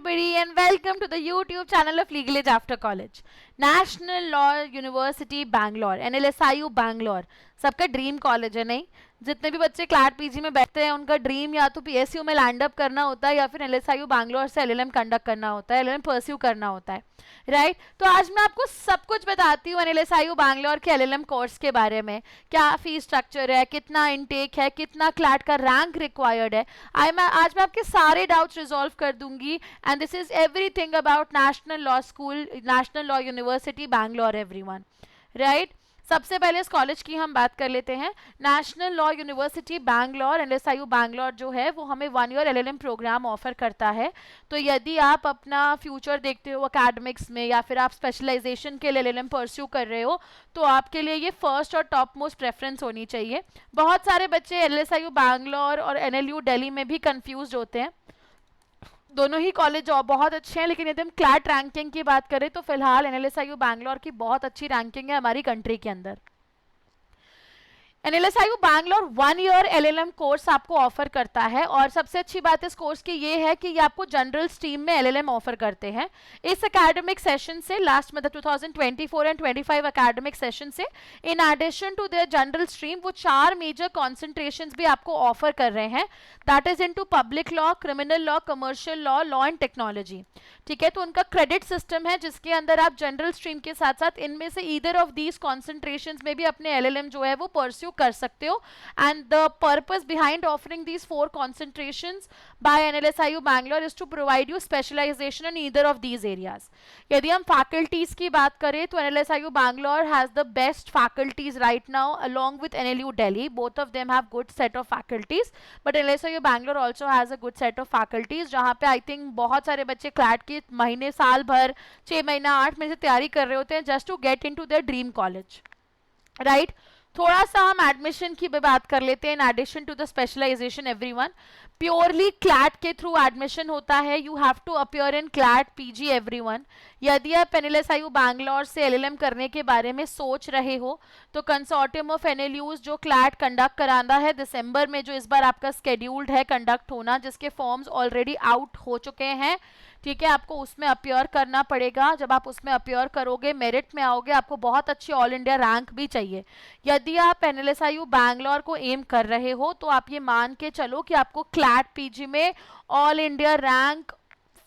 everybody and welcome to the YouTube channel of Legal Age After College. National Law University Bangalore, NLSIU Bangalore, सबका dream college है नहीं? जितने भी बच्चे CLAT PG में बैठते हैं उनका ड्रीम या तो पीएसयू में लैंड अप करना होता है या फिर एलएसआईयू बैंगलोर से एलएलएम कंडक्ट करना होता है, एलएलएम परस्यू करना होता है, राइट? तो आज मैं आपको सब कुछ बताती हूँ एनएलएसआईयू बैंगलोर के एलएलएम कोर्स के बारे में, क्या फीस स्ट्रक्चर है, कितना इनटेक है, कितना क्लैट का रैंक रिक्वायर्ड है। आज मैं आपके सारे डाउट्स रिजॉल्व कर दूंगी and this is everything about national law school, national law university Bangalore everyone, right? सबसे पहले इस कॉलेज की हम बात कर लेते हैं। National law university Bangalore, NLSIU Bangalore जो है वो हमें 1 ईयर एलएलएम प्रोग्राम ऑफर करता है। तो यदि आप अपना फ्यूचर देखते हो एकेडमिक्स में या फिर आप स्पेशलाइजेशन के लिए एलएलएम परस्यू कर रहे हो तो आपके लिए ये फर्स्ट और टॉप मोस्ट प्रेफरेंस होनी चाहिए। बहुत सारे बच्चे एनएलएसआईयू बैंगलोर और एनएलयू दिल्ली में भी कंफ्यूज होते हैं। दोनों ही कॉलेज बहुत अच्छे हैं, लेकिन यदि हम क्लैट रैंकिंग की बात करें तो फिलहाल एनएलएसआईयू बैंगलोर की बहुत अच्छी रैंकिंग है हमारी कंट्री के अंदर। NLSIU Bangalore 1 year LLM course आपको ऑफर करता है और सबसे अच्छी बात इस कोर्स की ये है कि ये आपको जनरल स्ट्रीम में एलएलएम ऑफर करते हैं। इस एकेडमिक सेशन से लास्ट मतलब 2024 एंड 25 एकेडमिक सेशन से in addition to their general stream वो 4 मेजर कॉन्सेंट्रेशंस भी आपको ऑफर कर रहे हैं, that is into public law, criminal law, commercial law, law and technology. ठीक है, तो उनका क्रेडिट सिस्टम है जिसके अंदर आप जनरल स्ट्रीम के साथ साथ इनमें से ईदर ऑफ दीज कॉन्सेंट्रेशंस में भी अपने एलएलएम जो है वो परस्यू कर सकते हो। And the purpose behind offering these 4 concentrations by NLSIU Bangalore is to provide you specialization in either of these areas. यदि हम faculties की बात करें तो NLSIU Bangalore has the best faculties right now along with NLU Delhi. Both of them have good set of faculties, but NLSIU Bangalore also has a good set of faculties जहाँ पे I think बहुत सारे बच्चे CLAT की महीने, साल भर, 6 महीना, 8 महीने से तैयारी कर रहे होते हैं just to get into their dream college, right? थोड़ा सा हम एडमिशन की बात कर लेते हैं। In addition to the specialization everyone, purely CLAT के थ्रू एडमिशन होता है। You have to appear in CLAT PG everyone. यदि आप एनएलएसआईयू बैंगलोर से एलएलएम करने के बारे में सोच रहे हो तो कंसोर्टियम ऑफ एनएलयूज जो क्लैट कंडक्ट कराना है दिसंबर में, जो इस बार आपका स्केड्यूल्ड है कंडक्ट होना, जिसके फॉर्म्स ऑलरेडी आउट हो चुके हैं, ठीक है, आपको उसमें अपीयर करना पड़ेगा। जब आप उसमें अपीयर करोगे, मेरिट में आओगे, आपको बहुत अच्छी ऑल इंडिया रैंक भी चाहिए। यदि आप एनएलएसआईयू बैंगलोर को एम कर रहे हो तो आप ये मान के चलो कि आपको क्लैट पीजी में ऑल इंडिया रैंक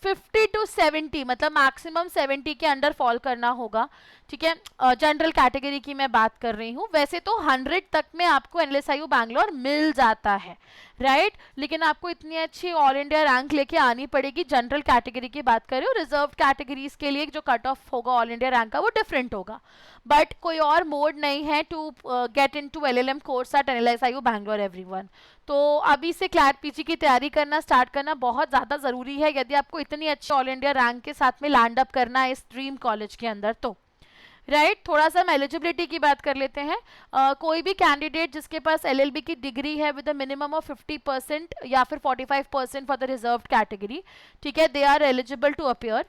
50 to 70 मतलब मैक्सिमम 70 के अंडर फॉल करना होगा। ठीक है, जनरल कैटेगरी की मैं बात कर रही हूँ। वैसे तो 100 तक में आपको एनएलएसआईयू बैंगलोर मिल जाता है, राइट? लेकिन आपको इतनी अच्छी ऑल इंडिया रैंक लेके आनी पड़ेगी। जनरल कैटेगरी की बात करें, रिजर्व कैटेगरीज के लिए जो कट ऑफ होगा ऑल इंडिया रैंक का वो डिफरेंट होगा, बट कोई और मोड नहीं है to get into LLM course at NLSIU Bangalore everyone. तो अभी से क्लैट पीजी की तैयारी करना स्टार्ट करना बहुत ज़्यादा ज़रूरी है यदि आपको इतनी अच्छी ऑल इंडिया रैंक के साथ में लैंड अप करना है इस ड्रीम कॉलेज के अंदर तो, राइट? थोड़ा सा हम एलिजिबिलिटी की बात कर लेते हैं। कोई भी कैंडिडेट जिसके पास एलएलबी की डिग्री है विद अ मिनिमम ऑफ 50% या फिर 45% फॉर द रिजर्व कैटेगरी, ठीक है, they are eligible to appear.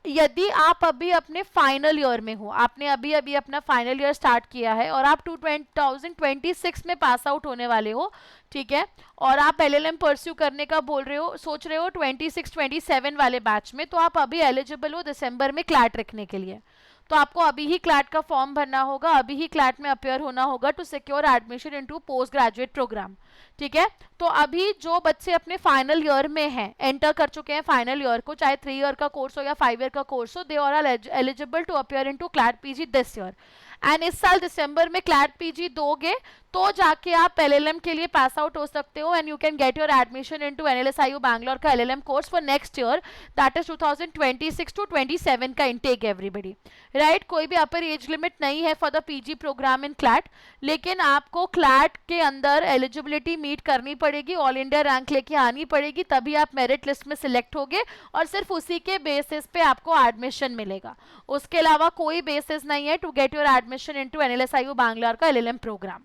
यदि आप अभी अपने फाइनल ईयर में हो, आपने अभी अभी अपना फाइनल ईयर स्टार्ट किया है और आप 2026 में पास आउट होने वाले हो, ठीक है, और आप एलएलएम परस्यू करने का बोल रहे हो, सोच रहे हो 26-27 वाले बैच में, तो आप अभी एलिजिबल हो दिसंबर में क्लैट रखने के लिए। तो आपको अभी ही क्लैट का फॉर्म भरना होगा, अभी ही क्लैट में अपीयर होना होगा to secure admission into post graduate program, ठीक है? तो अभी जो बच्चे अपने फाइनल ईयर में हैं, एंटर कर चुके हैं फाइनल ईयर को, चाहे 3 ईयर का कोर्स हो या 5 ईयर का कोर्स हो, they are eligible to appear into CLAT PG this year. And इस साल दिसंबर में क्लैट पीजी दोगे तो जाके आप एलएलएम के लिए पास आउट हो सकते हो and you can get your admission into NLSIU Bangalore का LLM course for next year, that is 2026 to 27 का इनटेक एवरीबडी, राइट? कोई भी अपर एज लिमिट नहीं है for the PG program in CLAT, लेकिन आपको क्लैट के अंदर एलिजिबिलिटी मीट करनी पड़ेगी, ऑल इंडिया रैंक लेके आनी पड़ेगी, तभी आप मेरिट लिस्ट में सिलेक्ट होगे और सिर्फ उसी के बेसिस पे आपको एडमिशन मिलेगा। उसके अलावा कोई बेसिस नहीं है to get your admission into NLSIU Bangalore का LLM program,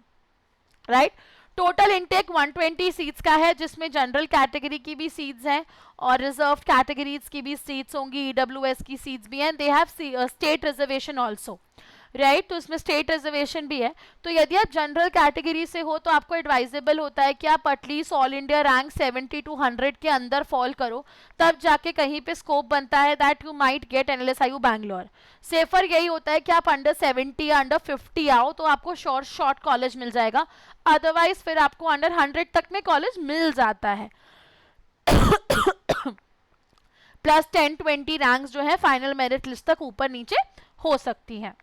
right? Total intake 120 seats का है, जिसमें जनरल कैटेगरी की भी सीट्स हैं और रिजर्व कैटेगरीज की भी सीट्स होंगी, ईडब्ल्यूएस की सीट्स भी हैं, they have state reservation also, right, तो इसमें स्टेट रिजर्वेशन भी है। तो यदि आप जनरल कैटेगरी से हो तो आपको एडवाइजेबल होता है कि आप at least all India rank 70 to 100 के अंदर फॉल करो, तब जाके कहीं पे स्कोप बनता है that you might get NLSIU Bangalore. Safer यही होता है कि आप अंडर 70 या अंडर 50 आओ तो आपको शॉर्ट कॉलेज मिल जाएगा, अदरवाइज फिर आपको अंडर 100 तक में कॉलेज मिल जाता है। प्लस 10-20 रैंक्स जो है फाइनल मेरिट लिस्ट तक ऊपर नीचे हो सकती हैं,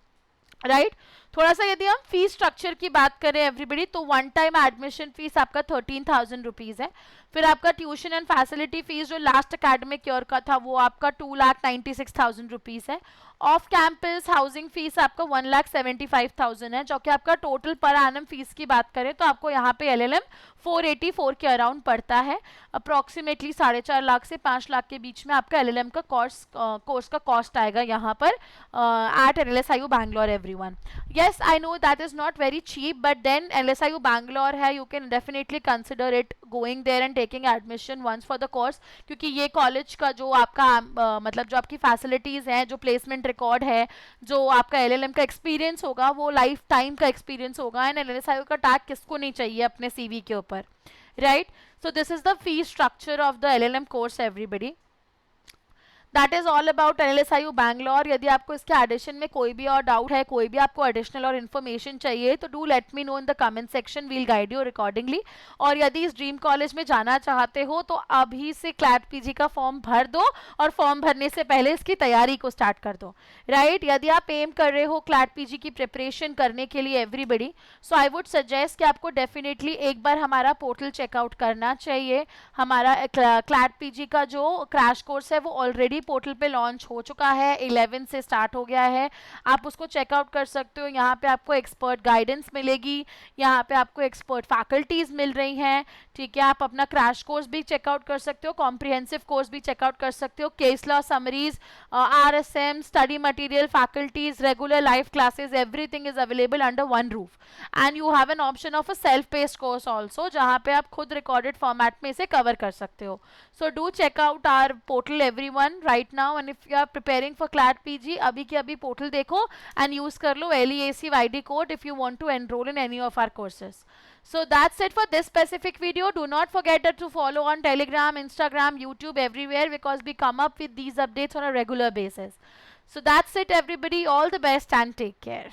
राइट। थोड़ा सा यदि हम फीस स्ट्रक्चर की बात करें एवरीबडी, तो वन टाइम एडमिशन फीस आपका 13,000 रुपीज़ है। फिर आपका ट्यूशन एंड फैसिलिटी फीस जो लास्ट एकेडमिक ईयर का था वो आपका 2,96,000 रुपीज़ है। ऑफ कैंपस हाउसिंग फीस आपका 1,75,000 है, जो कि आपका टोटल पर एनम फीस की बात करें तो आपको यहाँ पे एलएलएम 484 के अराउंड पड़ता है। अप्रॉक्सीमेटली 4.5 लाख से 5 लाख के बीच में आपका एलएलएम का कोर्स का कॉस्ट आएगा यहाँ पर at NLSIU Bangalore everyone. Yes, I know that is not very cheap, but then LSIU Bangalore है, you can definitely consider it going there and taking admission once for the course, क्योंकि ये college का जो आपका मतलब जो आपकी फैसिलिटीज़ हैं, जो प्लेसमेंट रिकॉर्ड है, जो आपका एलएलएम का एक्सपीरियंस होगा वो लाइफ टाइम का एक्सपीरियंस होगा, एंड LSIU का टैग किसको नहीं चाहिए अपने CV के ऊपर, right. So this is the fee structure of the LLM course everybody. That is all about NLSIU Bangalore. यदि आपको इसके एडिशन में कोई भी और डाउट है, कोई भी आपको एडिशनल और इन्फॉर्मेशन चाहिए तो do let me know in the comment section, we'll guide you accordingly. और यदि इस ड्रीम कॉलेज में जाना चाहते हो तो अभी से क्लैट पीजी का फॉर्म भर दो, और फॉर्म भरने से पहले इसकी तैयारी को स्टार्ट कर दो, राइट। यदि आप एम कर रहे हो क्लैट पीजी की प्रिपरेशन करने के लिए everybody, so I would suggest कि आपको डेफिनेटली एक बार हमारा पोर्टल चेकआउट करना चाहिए। हमारा क्लैट पीजी का जो क्रैश कोर्स है वो ऑलरेडी पोर्टल पे लॉन्च हो चुका है, 11 से स्टार्ट हो गया है, आप उसको चेकआउट कर सकते हो। यहाँ पे आपको एक्सपर्ट गाइडेंस मिलेगी, यहाँ पे आपको एक्सपर्ट फैकल्टीज मिल रही हैं, ठीक है। आप अपना क्रैश कोर्स भी चेकआउट कर सकते हो, कॉम्प्रिहेंसिव कोर्स भी चेकआउट कर सकते हो, case law summaries, RSM, study material, faculties, regular live classes, everything is available under one roof. And you have an option of a self paced course also, जहाँ पे आप खुद रिकॉर्डेड फॉर्मेट में इसे कवर कर सकते हो। So do check out our portal everyone right now, and if you are preparing for CLAT PG, अभी के अभी पोर्टल देखो एंड यूज कर लो LEACYD code if you want to enroll in any of our courses. So that's it for this specific video. Do not forget to follow on Telegram, Instagram, YouTube, everywhere, because we come up with these updates on a regular basis. So that's it everybody, all the best and take care.